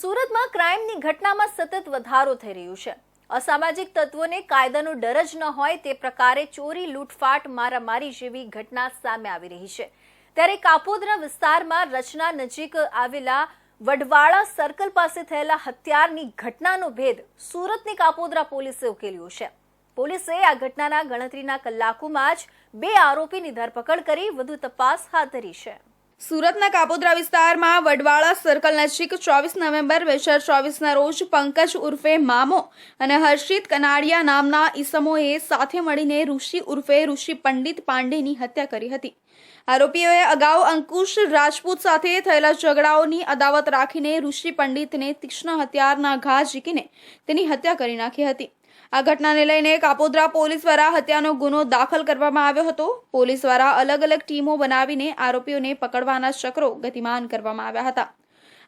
સુરતમાં ક્રાઇમની ઘટનામાં સતત વધારો થઈ રહ્યો છે। અસામાજિક તત્વોને કાયદાનો ડર જ ન હોય તે પ્રકારે ચોરી, લૂંટફાટ, મારામારી જેવી ઘટના સામે આવી રહી છે। ત્યારે કાપોદ્રા વિસ્તારમાં રચના નજીક આવેલા વડવાળા સર્કલ પાસે થયેલા હત્યાની ઘટનાનો ભેદ સુરતની કાપોદ્રા પોલીસે ઉકેલ્યો છે। પોલીસે આ ઘટનાના ગણતરીના કલાકોમાં જ 2 આરોપીની ધરપકડ કરી વધુ તપાસ હાથ ધરી છે। સુરતના કાપોદ્રા વિસ્તારમાં વડવાળા સર્કલ નજીક 24 નવેમ્બર 2024ના રોજ પંકજ ઉર્ફે મામો અને હર્ષિત કનાડિયા નામના ઈસમોએ સાથે મળીને ઋષિ ઉર્ફે ઋષિ પંડિત પાંડેની હત્યા કરી હતી। આરોપીઓએ અગાઉ અંકુશ રાજપૂત સાથે થયેલા ઝઘડાઓની અદાવત રાખીને ઋષિ પંડિતને તીક્ષ્ણ હથિયારના ઘા ઝીકીને તેની હત્યા કરી નાખી હતી। આ ઘટનાને લઈને કાપોદ્રા પોલીસ દ્વારા હત્યાનો ગુનો દાખલ કરવામાં આવ્યો હતો। પોલીસ દ્વારા અલગ અલગ ટીમો બનાવીને આરોપીઓને પકડવાના ચક્રો ગતિમાન કરવામાં આવ્યા હતા।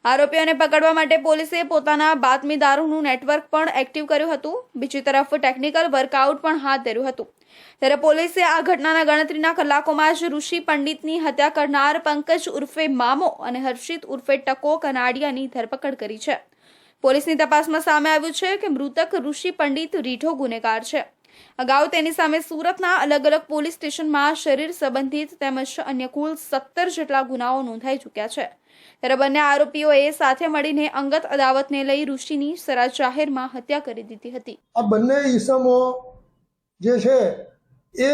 આરોપીઓને પકડવા માટે પોલીસે પોતાના બાતમીદારોનું નેટવર્ક પણ એક્ટિવ કર્યું હતું। બીજી તરફ ટેકનિકલ વર્કઆઉટ પણ હાથ ધર્યું હતું। ત્યારે પોલીસે આ ઘટનાના ગણતરીના કલાકોમાં જ ઋષિ પંડિતની હત્યા કરનાર પંકજ ઉર્ફે મામો અને હર્ષિત ઉર્ફે ટકો કનાડિયાની ધરપકડ કરી છે। પોલીસની તપાસમાં સામે આવ્યું છે કે મૃતક ઋષિ પંડિત રીઢો ગુનેગાર છે। અગાઉ તેની સામે સુરતના અલગ અલગ પોલીસ સ્ટેશનમાં શરીર સંબંધિત તેમજ અન્ય કુલ 17 જેટલા ગુનાઓ નોંધાઈ ચૂક્યા છે। ત્યારે બંને આરોપીઓએ સાથે મળીને અંગત અદાવતને લઈ ઋષિની સરા જાહેરમાં હત્યા કરી દીધી હતી। આ બંને ઈસમો જે છે એ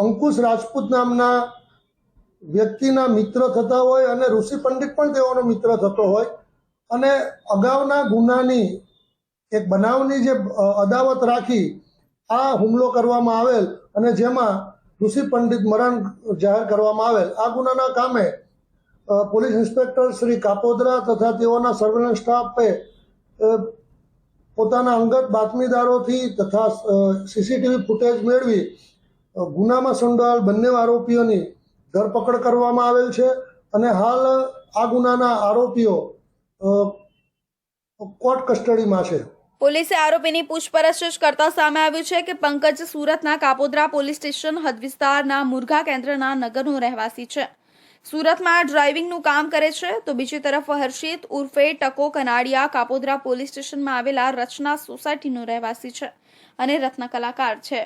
અંકુશ રાજપૂત નામના વ્યક્તિના મિત્ર થતા હોય અને ઋષિ પંડિત પણ તેઓનો મિત્ર થતો હોય અને અગાઉના ગુનાની એક બનાવની જે અદાવત રાખી આ હુમલો કરવામાં આવેલ અને જેમાં ઋષિ પંડિત મરણ જાહેર કરવામાં આવેલ। આ ગુનાના કામે પોલીસ ઇન્સ્પેક્ટર શ્રી કાપોદ્રા તથા તેઓના સર્વેલન્સ સ્ટાફે પોતાના અંગત બાતમીદારોથી તથા સીસીટીવી ફૂટેજ મેળવી ગુનામાં સંડોવાયેલ બંને આરોપીઓની ધરપકડ કરવામાં આવેલ છે અને હાલ આ ગુનાના આરોપીઓ કોર્ટ કસ્ટડીમાં છે। પોલીસે આરોપીની પૂછપરછ કરતા સામે આવ્યું છે કે પંકજ સુરતના કાપોદ્રા પોલીસ સ્ટેશન હદ વિસ્તારના મુરઘા કેન્દ્રના નગરનો રહેવાસી છે। સુરતમાં ડ્રાઇવિંગનું કામ કરે છે તો બીજી તરફ હર્ષિત ઉર્ફે ટકો કનાડિયા કાપોદ્રા પોલીસ સ્ટેશનમાં આવેલા રચના સોસાયટીનો રહેવાસી છે અને રત્ન કલાકાર છે।